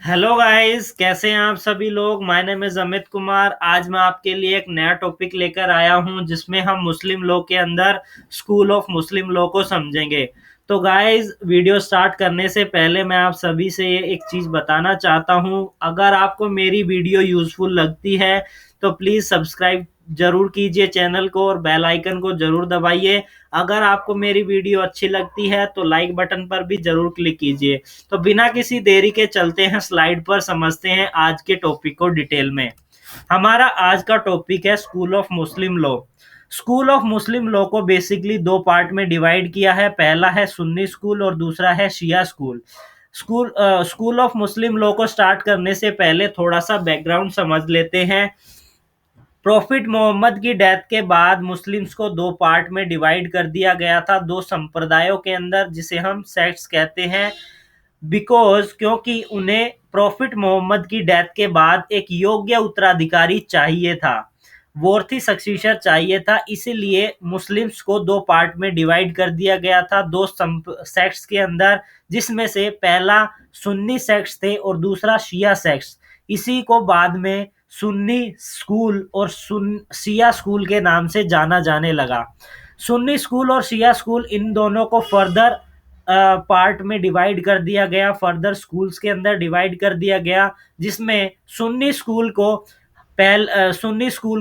Hello guys, कैसे हैं आप सभी लोग। My name is Amit Kumar. आज मैं आपके लिए एक नया टॉपिक लेकर आया हूं जिसमें हम मुस्लिम लॉ के अंदर स्कूल ऑफ मुस्लिम लॉ को समझेंगे। तो गाइस, वीडियो स्टार्ट करने से पहले मैं आप सभी से एक चीज़ बताना चाहता हूं। अगर आपको मेरी वीडियो यूजफुल लगती है तो प्लीज़ सब्सक्राइब जरूर कीजिए चैनल को और बेल आइकन को जरूर दबाइए। अगर आपको मेरी वीडियो अच्छी लगती है तो लाइक बटन पर भी जरूर क्लिक कीजिए। तो बिना किसी देरी के चलते हैं स्लाइड पर, समझते हैं आज के टॉपिक को डिटेल में। हमारा आज का टॉपिक है school of Muslim law. School of Muslim law को बेसिकली दो पार्ट में डिवाइड किया है। पहला है सुन्नी स्कूल और दूसरा है Shia school. School of Muslim law को स्टार्ट करने से पहले थोड़ा सा बैकग्राउंड समझ लेते हैं। प्रॉफिट मोहम्मद की डेथ के बाद मुस्लिम्स को दो पार्ट में डिवाइड कर दिया गया था, दो संप्रदायों के अंदर, जिसे हम सेक्ट्स कहते हैं। क्योंकि उन्हें प्रॉफिट मोहम्मद की डेथ के बाद एक योग्य उत्तराधिकारी चाहिए था, वर्थी सक्सेसर चाहिए था। इसीलिए मुस्लिम्स को दो पार्ट में डिवाइड कर दिया गया था, दो सेक्ट्स के अंदर, जिसमें से पहला सुन्नी सेक्ट्स थे और दूसरा शिया सेक्ट्स। इसी को बाद में सुन्नी स्कूल और शिया स्कूल के नाम से जाना जाने लगा। सुन्नी स्कूल और शिया स्कूल, इन दोनों को फर्दर पार्ट में डिवाइड कर दिया गया, फर्दर स्कूल्स के अंदर डिवाइड कर दिया गया, जिसमें सुन्नी स्कूल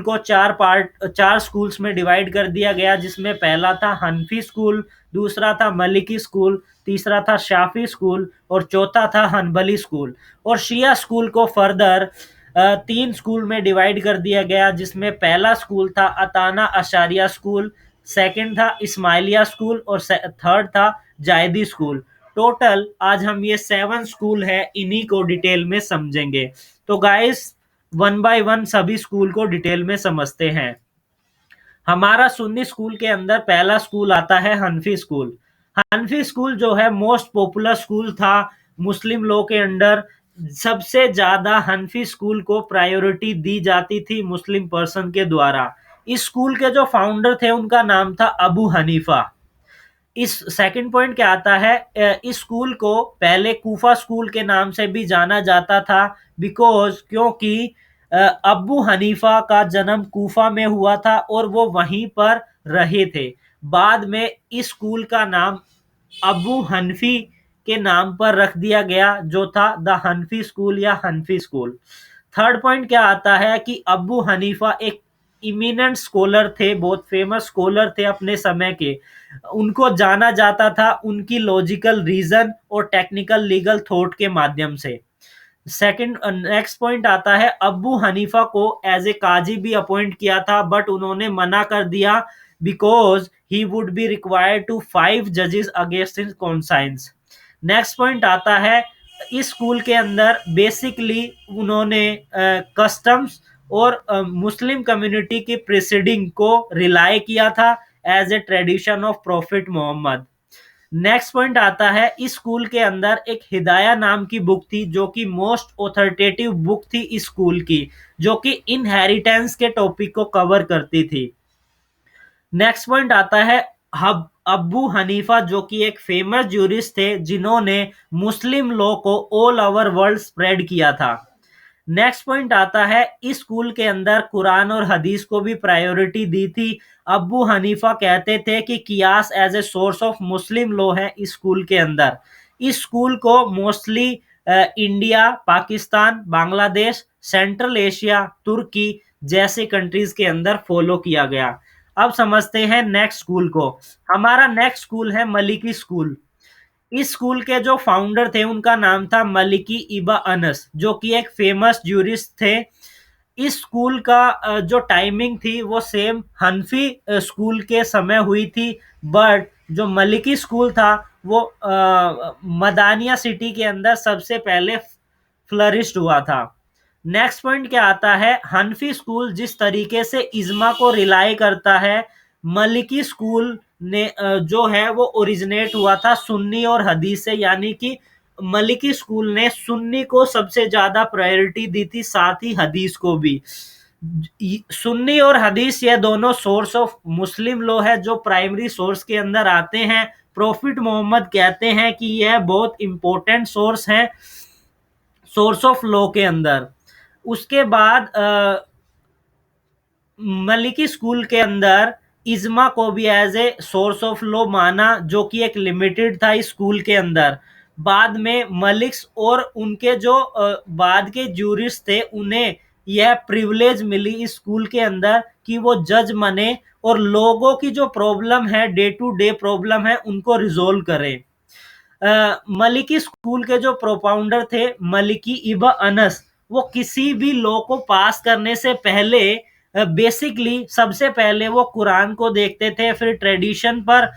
को चार स्कूल्स में डिवाइड कर दिया गया, जिसमें पहला था हनफी स्कूल, दूसरा था मलिकी स्कूल, तीसरा था शाफी स्कूल और चौथा था हनबली स्कूल। और शिया स्कूल को फर्दर तीन स्कूल में डिवाइड कर दिया गया, जिसमें पहला स्कूल था अताना अशारिया स्कूल, सेकंड था इस्माइलिया स्कूल और थर्ड था जायदी स्कूल। टोटल आज हम ये 7 स्कूल है, इन्हीं को डिटेल में समझेंगे। तो गाइस, वन बाय वन सभी स्कूल को डिटेल में समझते हैं। हमारा सुन्नी स्कूल के अंदर पहला स्कूल आता है हनफी स्कूल। हनफी स्कूल जो है मोस्ट पॉपुलर स्कूल था मुस्लिम लॉ के अंडर। सबसे ज्यादा हनफी स्कूल को प्रायोरिटी दी जाती थी मुस्लिम पर्सन के द्वारा। इस स्कूल के जो फाउंडर थे उनका नाम था अबू हनीफा। इस सेकंड पॉइंट क्या आता है, इस स्कूल को पहले कूफा स्कूल के नाम से भी जाना जाता था, क्योंकि अब्बू हनीफा का जन्म कूफा में हुआ था और वो वहीं पर रहे थे। बाद में इस स्कूल का नाम अबू हनफी के नाम पर रख दिया गया, जो था द हनफी स्कूल या हनफी स्कूल। थर्ड पॉइंट क्या आता है कि अबू हनीफा एक इमिनेंट स्कॉलर थे, बहुत फेमस स्कॉलर थे अपने समय के। उनको जाना जाता था उनकी लॉजिकल रीजन और टेक्निकल लीगल थॉट के माध्यम से। सेकंड नेक्स्ट पॉइंट आता है, अब्बू हनीफा को एज ए काजी भी अपॉइंट किया था, बट उन्होंने मना कर दिया, because he would be required to 5 जजेस against his conscience. Next point आता है, इस स्कूल के अंदर बेसिकली उन्होंने कस्टम्स और मुस्लिम कम्युनिटी की प्रेसिडिंग को रिलाई किया था as a tradition of prophet Mohammad. Next point आता है, इस स्कूल के अंदर एक हिदाया नाम की बुक थी, जो कि मोस्ट ऑथोरिटेटिव बुक थी इस स्कूल की, जो कि इनहेरिटेंस के टॉपिक को कवर करती थी। नेक्स्ट पॉइंट आता है, हब अब्बू हनीफा जो कि एक फेमस ज्यूरिस्ट थे, जिन्होंने मुस्लिम लॉ को ऑल ओवर वर्ल्ड स्प्रेड किया था। नेक्स्ट पॉइंट आता है, इस स्कूल के अंदर कुरान और हदीस को भी प्रायोरिटी दी थी। अब्बू हनीफा कहते थे कि कियास as a source of Muslim law है इस स्कूल के अंदर। इस स्कूल को mostly India, Pakistan, Bangladesh, central Asia, तुर्की जैसे कंट्रीज के अंदर फॉलो किया गया। अब समझते हैं नेक्स्ट स्कूल को। हमारा नेक्स्ट स्कूल है मलिकी स्कूल। इस स्कूल के जो फाउंडर थे उनका नाम था मलिकी इबा अनस, जो कि एक फेमस ज्यूरिस्ट थे। इस स्कूल का जो टाइमिंग थी वो सेम हनफी स्कूल के समय हुई थी, बट जो मलिकी स्कूल था वो मदानिया सिटी के अंदर सबसे पहले फ्लरिश्ड हुआ था। नेक्स्ट पॉइंट क्या आता है, हनफी स्कूल जिस तरीके से इज्मा को रिलाई करता है, मलिकी स्कूल ने जो है वो ओरिजिनेट हुआ था सुन्नी और हदीस से, यानी कि मलिकी स्कूल ने सुन्नी को सबसे ज्यादा प्रायोरिटी दी थी, साथ ही हदीस को भी। सुन्नी और हदीस ये दोनों सोर्स ऑफ मुस्लिम लॉ है, जो प्राइमरी सोर्स के अंदर आते हैं। प्रॉफिट मोहम्मद कहते हैं कि यह बहुत इंपॉर्टेंट सोर्स है। सोर्स ऑफ लॉ के अंदर। उसके बाद मलिकी स्कूल के अंदर इज्मा को भी as a source of law माना, जो कि एक लिमिटेड था इस स्कूल के अंदर। बाद में मलिक्स और उनके जो बाद के जूरिस्ट थे, उन्हें यह प्रिविलेज मिली इस स्कूल के अंदर कि वो जज बने और लोगों की जो प्रॉब्लम है, डे टू डे प्रॉब्लम है, उनको रिजोल्व करें। मलिकी स्कूल के जो प्रोपाउंडर थे मलिकी इब्न अनस, वो किसी भी लॉ को पास करने से पहले बेसिकली सबसे पहले वो कुरान को देखते थे, फिर ट्रेडिशन पर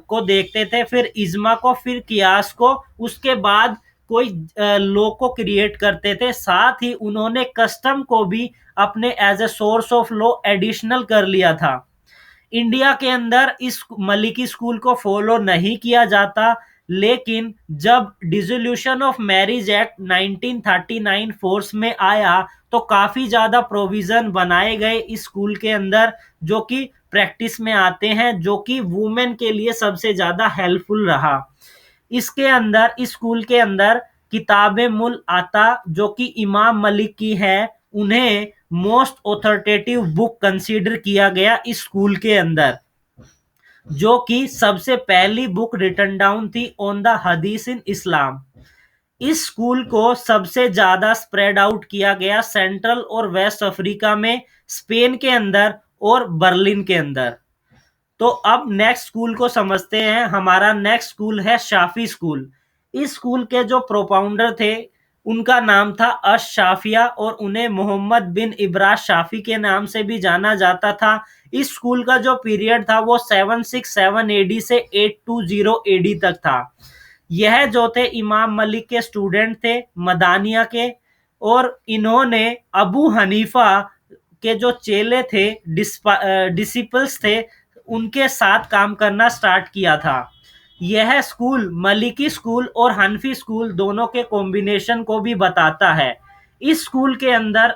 को देखते थे, फिर इज्मा को, फिर कियास को, उसके बाद कोई लॉ को क्रिएट करते थे। साथ ही उन्होंने कस्टम को भी अपने as a source of law additional कर लिया था। इंडिया के अंदर इस मलिकी स्कूल को फॉलो नहीं किया जाता, लेकिन जब dissolution of marriage act 1939 force में आया तो काफी ज्यादा प्रोविजन बनाए गए इस स्कूल के अंदर, जो कि प्रैक्टिस में आते हैं, जो कि वुमेन के लिए सबसे ज्यादा हेल्पफुल रहा। इसके अंदर, इस स्कूल के अंदर किताबे मुल आता, जो कि इमाम मलिक की है, उन्हें मोस्ट ऑथोरिटेटिव बुक कंसीडर किया गया इस स्कूल के अंदर, जो कि सबसे पहली बुक रिटन डाउन थी ऑन द हदीस इन इस्लाम। इस स्कूल को सबसे ज्यादा स्प्रेड आउट किया गया सेंट्रल और वेस्ट अफ्रीका में, स्पेन के अंदर और बर्लिन के अंदर। तो अब नेक्स्ट स्कूल को समझते हैं। हमारा नेक्स्ट स्कूल है शाफी स्कूल। इस स्कूल के जो प्रोपाउंडर थे उनका नाम था अश शाफिया, और उन्हें मोहम्मद बिन इब्राह शाफी के नाम से भी जाना जाता था। इस स्कूल का जो पीरियड था वो 767 एडी से 820 एडी तक था। यह जो थे इमाम मलिक के स्टूडेंट थे, मदानिया के, और इन्होंने अबू हनीफा के जो चेले थे, डिसिपल्स थे, उनके साथ काम करना स्टार्ट किया था। यह स्कूल मलिकी स्कूल और हनफी स्कूल दोनों के कॉम्बिनेशन को भी बताता है। इस स्कूल के अंदर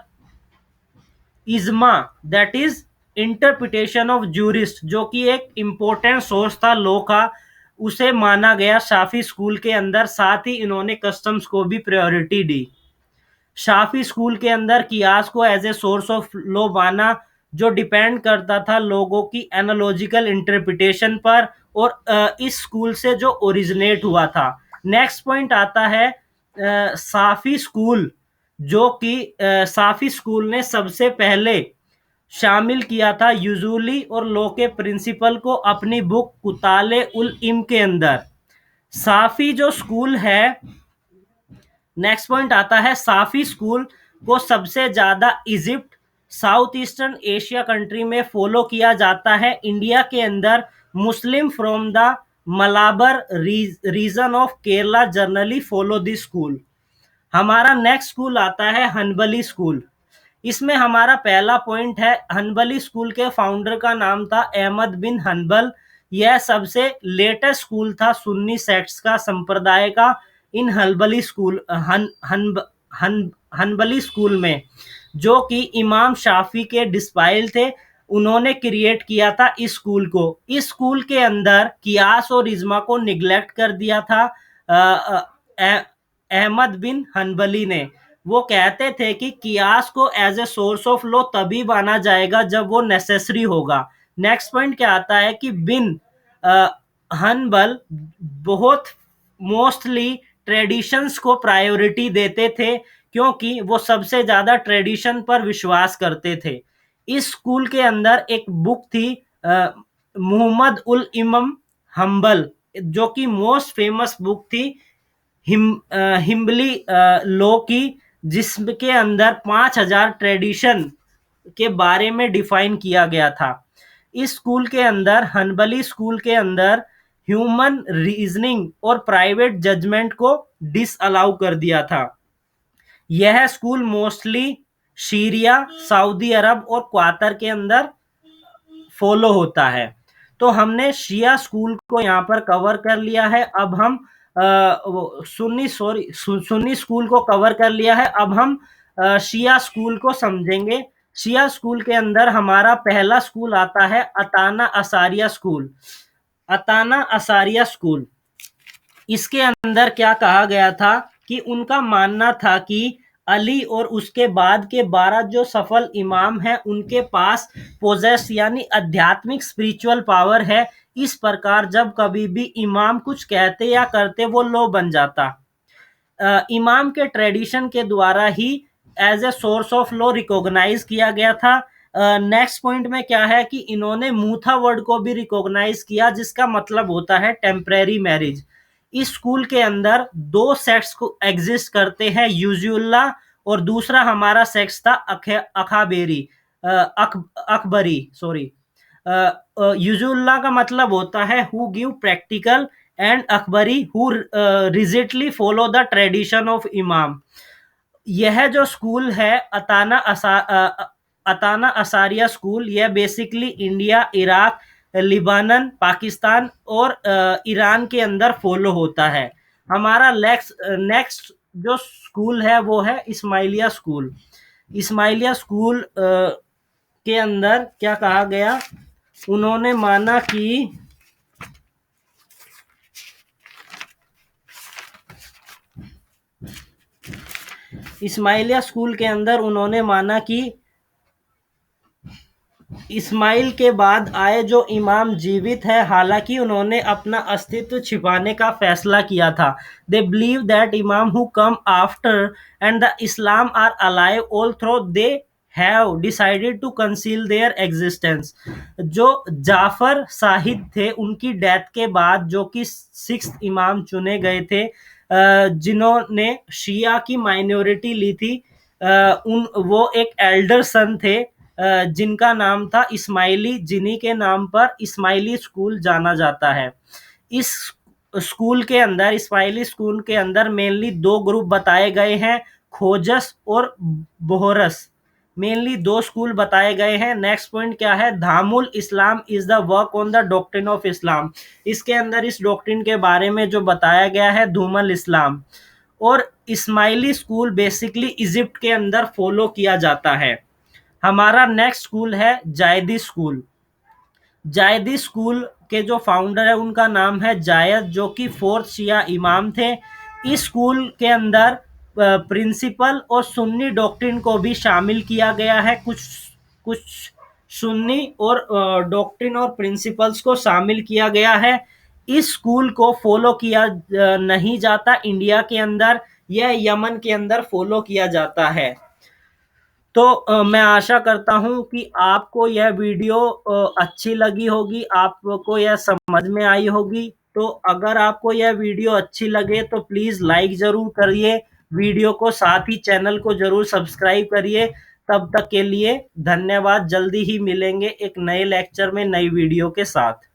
इज्मा, that is interpretation of jurist, जो कि एक इंपॉर्टेंट सोर्स था लॉ का, उसे माना गया शाफी स्कूल के अंदर। साथ ही इन्होंने कस्टम्स को भी प्रायोरिटी दी। शाफी स्कूल के अंदर कियास को as a source of law माना, जो डिपेंड करता था लोगों की एनालॉजिकल इंटरप्रिटेशन पर, और इस स्कूल से जो ओरिजिनेट हुआ था। नेक्स्ट पॉइंट आता है साफी स्कूल, जो कि साफी स्कूल ने सबसे पहले शामिल किया था यूजुली और लॉ के प्रिंसिपल को अपनी बुक कुताले उल इम के अंदर। साफी जो स्कूल है, नेक्स्ट पॉइंट आता है, साफी स्कूल को सबसे ज्यादा Egypt, south eastern Asia country में फॉलो किया जाता है। इंडिया के अंदर Muslim from the Malabar region of Kerala generally follow this school. हमारा नेक्स्ट स्कूल आता है हनबली स्कूल। इसमें हमारा पहला पॉइंट है, हनबली स्कूल के फाउंडर का नाम था अहमद बिन हनबल। यह सबसे लेटेस्ट स्कूल था सुन्नी सेक्ट्स का, संप्रदाय का। इन हनबली स्कूल हनबली स्कूल में, जो कि इमाम शाफी के डिस्पाइल थे, उन्होंने क्रिएट किया था इस स्कूल को। इस स्कूल के अंदर कियास और इज्मा को निगलेक्ट कर दिया था अहमद बिन हनबली ने। वो कहते थे कि कियास को as a source of law तभी माना जाएगा जब वो नेसेसरी होगा। नेक्स्ट पॉइंट क्या आता है कि बिन हनबल बहुत मोस्टली ट्रेडिशंस को प्रायोरिटी देते थे, क्योंकि वो सबसे ज्यादा ट्रेडिशन पर विश्वास करते थे। इस स्कूल के अंदर एक बुक थी मोहम्मद उल इमम हम्बल, जो कि मोस्ट फेमस बुक थी हिम्बली लॉ की, जिसके अंदर 5000 ट्रेडिशन के बारे में डिफाइन किया गया था। इस स्कूल के अंदर, हनबली स्कूल के अंदर, ह्यूमन रीजनिंग और प्राइवेट जजमेंट को डिसअलाउ कर दिया था। यह स्कूल मोस्टली सीरिया, सऊदी अरब और क्वातर के अंदर फॉलो होता है। तो हमने शिया स्कूल को यहाँ पर कवर कर लिया है। अब हम सुन्नी स्कूल को कवर कर लिया है। अब हम शिया स्कूल को समझेंगे। शिया स्कूल के अंदर हमारा पहला स्कूल आता है अताना असारिया स्कूल। अताना असारिया स्कूल, इसके अंदर क्या कहा गया था कि उनका मानना था कि अली और उसके बाद के 12 जो सफल इमाम हैं उनके पास पोजेस यानी आध्यात्मिक स्पिरिचुअल पावर है। इस प्रकार जब कभी भी इमाम कुछ कहते या करते वो लो बन जाता। इमाम के ट्रेडिशन के द्वारा ही as a source of law recognise किया गया था। नेक्स्ट पॉइंट में क्या है कि इन्होंने मूथा वर्ड को भी रिकॉग्नाइज किया जिसका मतलब होता है टेम्परेरी मैरिज। इस स्कूल के अंदर दो सेक्स को एग्जिस्ट करते हैं, यूजुल्ला और दूसरा हमारा सेक्स था अखाबेरी अकबरी सॉरी। यूजुल्ला का मतलब होता है who give practical and Akbari who rigidly follow the tradition of इमाम। यह जो स्कूल है अताना असारिया स्कूल, यह बेसिकली इंडिया, इराक, लिबानन, पाकिस्तान और ईरान के अंदर फॉलो होता है। हमारा नेक्स्ट जो स्कूल है वो है इस्माइलिया स्कूल। इस्माइलिया स्कूल के अंदर क्या कहा गया, उन्होंने माना कि इस्माइलिया स्कूल के अंदर उन्होंने माना कि इस्माइल के बाद आए जो इमाम जीवित है, हालांकि उन्होंने अपना अस्तित्व छिपाने का फैसला किया था। They believe that imam who come after and the Islam are alive all through they have decided to conceal their existence. जो जाफर साहिद थे उनकी डेथ के बाद जो कि 6th इमाम चुने गए थे, जिन्होंने शिया की माइनॉरिटी ली थी, उन वो एक एल्डर सन थे जिनका नाम था इस्माइली, जिन्हीं के नाम पर इस्माइली स्कूल जाना जाता है। इस स्कूल के अंदर, इस्माइली स्कूल के अंदर मेनली दो ग्रुप बताए गए हैं, खोजस और बोहरस। मेनली दो स्कूल बताए गए हैं। नेक्स्ट पॉइंट क्या है, धामुल Islam is the work on the doctrine of Islam. इसके अंदर इस डॉक्ट्रिन के बारे में जो बताया गया है धूमल इस्लाम। और इस्माइली स्कूल बेसिकली इजिप्ट के अंदर फॉलो किया जाता है। हमारा नेक्स्ट स्कूल है जायदी स्कूल। जायदी स्कूल के जो फाउंडर है उनका नाम है जायद, जो कि 4th शिया इमाम थे। इस स्कूल के अंदर प्रिंसिपल और सुन्नी डॉक्ट्रिन को भी शामिल किया गया है। कुछ कुछ सुन्नी और डॉक्ट्रिन और प्रिंसिपल्स को शामिल किया गया है। इस स्कूल को फॉलो किया नहीं जाता इंडिया के अंदर, यह यमन के अंदर फॉलो किया जाता है। तो मैं आशा करता हूँ कि आपको यह वीडियो अच्छी लगी होगी, आपको यह समझ में आई होगी। तो अगर आपको यह वीडियो अच्छी लगे तो प्लीज़ लाइक ज़रूर करिए वीडियो को, साथ ही चैनल को ज़रूर सब्सक्राइब करिए। तब तक के लिए धन्यवाद। जल्दी ही मिलेंगे एक नए लेक्चर में नई वीडियो के साथ।